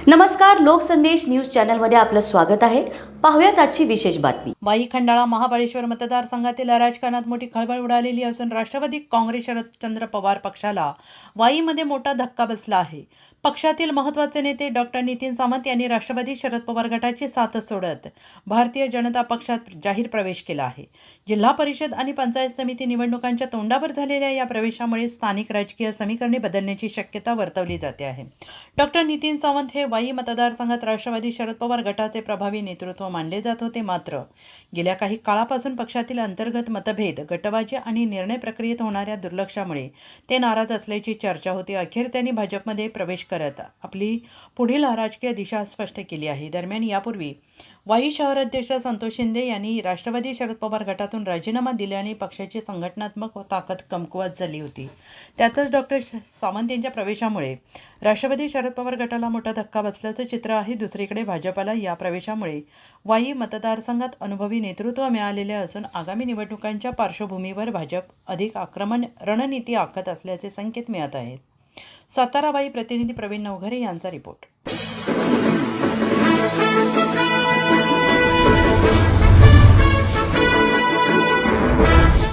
नमस्कार, लोकसंदेश न्यूज चॅनलमध्ये आपलं स्वागत आहे. पाहूयात आजची विशेष बातमी. वाई खंडाळा महाबळेश्वर मतदारसंघातील राजकारणात मोठी खळबळ उडालेली असून राष्ट्रवादी काँग्रेस शरदचंद्र पवार पक्षाला वाईमध्ये मोठा धक्का बसला आहे. पक्षातील महत्त्वाचे नेते डॉक्टर नितीन सावंत यांनी राष्ट्रवादी शरद पवार गटाची साथ सोडत भारतीय जनता पक्षात जाहीर प्रवेश केला आहे. जिल्हा परिषद आणि पंचायत समिती निवडणुकांच्या तोंडावर झालेल्या या प्रवेशामुळे स्थानिक राजकीय समीकरणे बदलण्याची शक्यता वर्तवली जाते आहे. डॉक्टर नितीन सावंत हे वाई मतदारसंघात राष्ट्रवादी शरद पवार गटाचे प्रभावी नेतृत्व मानले जात होते. मात्र गेल्या काही काळापासून पक्षातील अंतर्गत मतभेद, गटबाजी आणि निर्णय प्रक्रियेत होणाऱ्या दुर्लक्षामुळे ते नाराज असल्याची चर्चा होती. अखेर त्यांनी भाजपमध्ये प्रवेश करत आपली पुढील राजकीय दिशा स्पष्ट केली आहे. दरम्यान यापूर्वी वाई शहराध्यक्ष संतोष शिंदे यांनी राष्ट्रवादी शरद पवार गटातून राजीनामा दिल्याने पक्षाची संघटनात्मक ताकद कमकुवत झाली होती. त्यातच डॉक्टर सावंत यांच्या प्रवेशामुळे राष्ट्रवादी शरद पवार गटाला मोठा धक्का बसल्याचं चित्र आहे. दुसरीकडे भाजपला या प्रवेशामुळे वाई मतदारसंघात अनुभवी नेतृत्व मिळालेले असून आगामी निवडणुकांच्या पार्श्वभूमीवर भाजप अधिक आक्रमक रणनीती आखत असल्याचे संकेत मिळत आहेत. सातारा वाई प्रतिनिधी प्रवीण नवघरे यांचा रिपोर्ट.